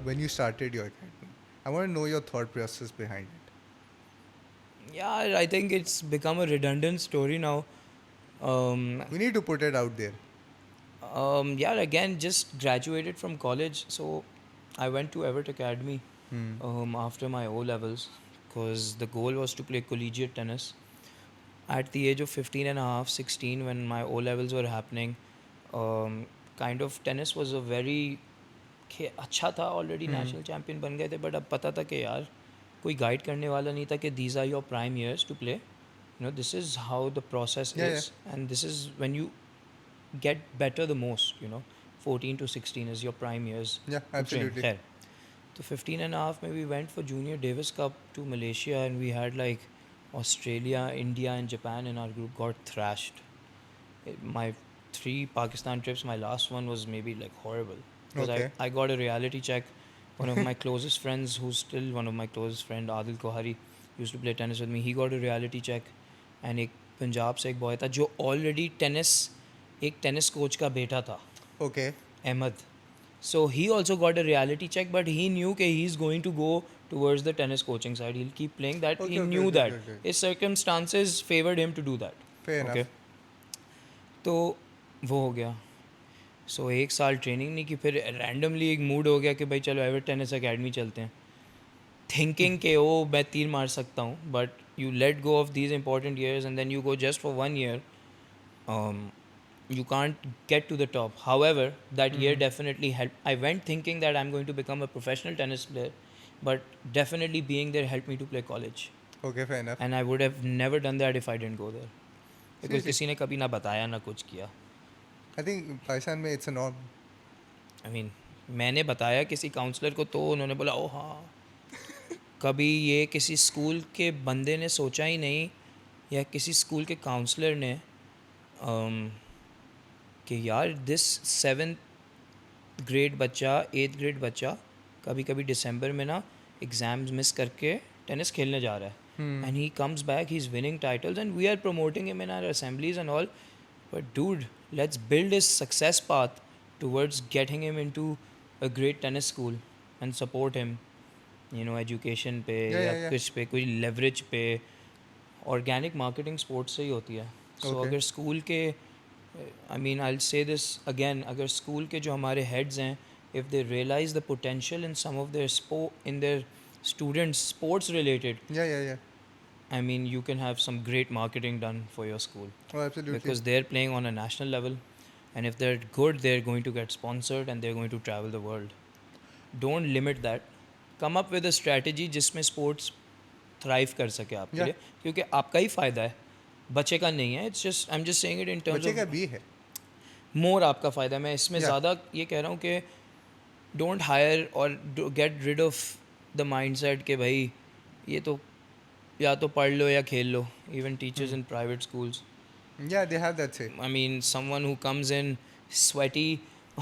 when you started your academy? I want to know your thought process behind it. Yeah, I think it's become a redundant story now. Um, We need to put it out there. yeah, again, just graduated from college, so I went to Everett Academy Hmm. after my O levels because the goal was to play collegiate tennis. At the age of 15 and a half, 16, when my O levels were happening, um, kind of tennis was a very अच्छा था, already Hmm. National champion बन गए थे, but अब पता था कि यार कोई गाइड करने वाला नहीं था कि these are your prime years to play, you know this is how the process Yeah, yeah, is and this is when you get better the most, you know. 14 to 16 is your prime years yeah, to train. absolutely. Khair. So 15 and a half, maybe we went for Junior Davis Cup to Malaysia, and we had like Australia, India, and Japan in our group got thrashed. My 3 Pakistan trips, my last one was maybe like horrible because Okay. I got a reality check. One of my closest friends, who's still one of my closest friend, Adil Kohari, used to play tennis with me. He got a reality check, and एक पंजाब से एक boy था जो already tennis एक tennis coach का बेटा था, Okay. Ahmad. So he also got a reality check, but he knew that he's going to go towards the tennis coaching side. He'll keep playing that. He Okay, okay, knew okay, okay, that okay. his circumstances favored him to do that. Fair Okay. enough. तो वो हो गया. सो एक साल training नहीं की, फिर randomly एक मूड हो गया कि भाई चलो एवर टेनिस अकेडमी चलते हैं, थिंकिंग के ओ मैं तीर मार सकता हूँ, but you let go of these important years and then you go just for 1 year. You can't get to the top. However, that year Hmm. definitely helped. I went thinking that I'm going to become a professional tennis player, but definitely being there helped me to play college. Okay, fair enough. And I would have never done that if I didn't go there. Because Seriously, किसी ने कभी ना बताया ना कुछ किया. I think Pakistan mein it's a norm. I mean, मैंने बताया किसी काउंसलर को तो उन्होंने बोला ओ हाँ. कभी ये किसी स्कूल के बंदे ने सोचा ही नहीं, या किसी स्कूल के काउंसलर ने कि यार दिस 7th grade बच्चा, 8th grade बच्चा कभी कभी दिसंबर में ना एग्ज़ाम्स मिस करके टेनिस खेलने जा रहा है, Hmm. And he comes back, he is winning titles and we are promoting him in our assemblies and all. But dude, let's build his success path towards getting him into a great tennis school and support him, you know, education पे Yeah, या yeah, yeah. कुछ पे, कोई leverage पे. Organic marketing sports से ही होती है. सो Okay. अगर स्कूल के, आई मीन आई से दिस अगेन, अगर स्कूल के जो हमारे हेड्स हैं, if they realise the potential in some of their in their students sports related, Yeah, yeah, yeah. I mean you can have some great marketing done for your school, Oh, absolutely. because they're playing on a national level, and if they're good they're going to get sponsored and they're going to travel the world. Don't limit that. Come up with a strategy जिसमें sports thrive कर सके आपके Yeah. लिए, क्योंकि आपका ही फ़ायदा है, बच्चे का नहीं है. It's just I am just saying it in terms बच्चे का ऑफ भी है. मोर आपका फ़ायदा है. मैं इसमें Yeah. ज़्यादा ये कह रहा हूँ कि डोंट हायर और get rid of the mind set कि भाई ये तो या तो पढ़ लो या खेल लो. Even teachers Hmm. In private schools, Yeah, they have that say. I mean someone who comes in sweaty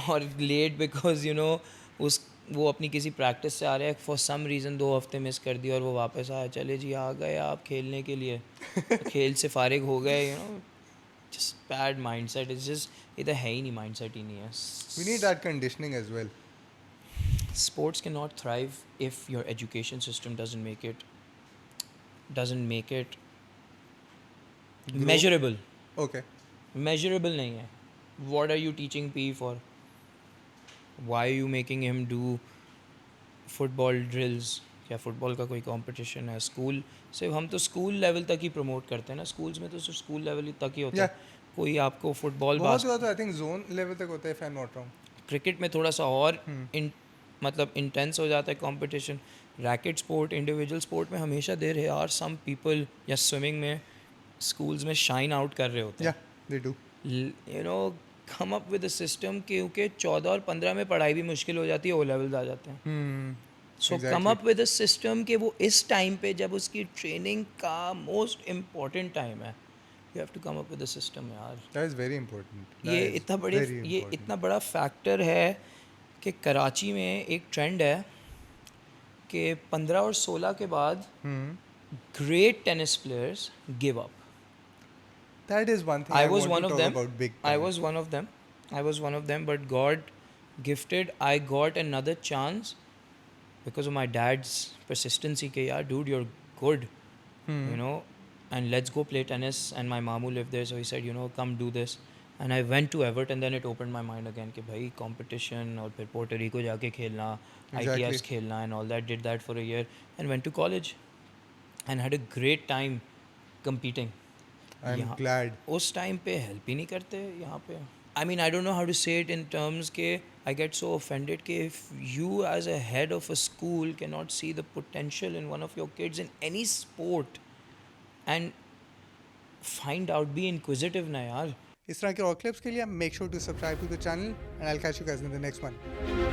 or late because you know उस वो अपनी किसी प्रैक्टिस से आ रहे हैं, फॉर सम रीज़न 2 हफ्ते मिस कर दिया और वो वापस आया, चले जी आ गए आप खेलने के लिए, खेल से फारिग हो गए, you know. Just bad mind set. Is just, ये तो है ही नहीं, माइंड सेट ही नहीं है. We need that conditioning as well. Sports cannot thrive if your education system doesn't make it Grow. measurable. Okay. Measurable नहीं है. What are you teaching P for? Why are you making him do football drills? क्या football का कोई competition है? School सिर्फ, हम तो school level तक ही प्रमोट करते हैं ना. स्कूल्स में तो सिर्फ स्कूल लेवल तक ही होता Yeah. है. कोई आपको फुटबॉल, बहुत हुआ तो आई थिंक जोन लेवल तक होता है, if I'm not wrong. Cricket में थोड़ा सा और Hmm. मतलब इंटेंस हो जाता है competition. Racket sport, individual sport में हमेशा देर है आर सम पीपल, या स्विमिंग में स्कूल्स में शाइन आउट कर रहे होते हैं. Yeah, they do. You know, come up with a system, क्योंकि 14 और 15 में पढ़ाई भी मुश्किल हो जाती है, ओ लेवल्स आ जाते हैं. Hmm. So come Exactly. Up with a system कि वो इस टाइम पे जब उसकी ट्रेनिंग का मोस्ट इम्पॉर्टेंट टाइम है, you have to come up with a system यार. That is very important. That ये is इतना बड़े, very ये important. इतना बड़ा फैक्टर है कि कराची में एक ट्रेंड है कि 15 और 16 के बाद Hmm. Great tennis players give up. That is one thing I I was want one to of talk them. about big I time. was one of them. I was one of them. But God gifted, I got another chance because of my dad's persistency ke yaar dude you're good, you know, and let's go play tennis. And my mamu lived there, so he said, you know, come do this. And I went to Everton, then it opened my mind again कि भाई competition और फिर Puerto Rico जाके खेलना, Exactly. ITFs खेलना and all that. Did that for a year and went to college and had a great time competing. I'm यहाँ glad. उस time पे हेल्प ही नहीं करते यहाँ पे. I mean I don't know how to say it in terms के I get so offended कि if you as a head of a school can not see the potential in one of your kids in any sport and find out, be inquisitive ना यार. इस तरह के और clips के लिए make sure to subscribe to the channel and I will catch you guys in the next one.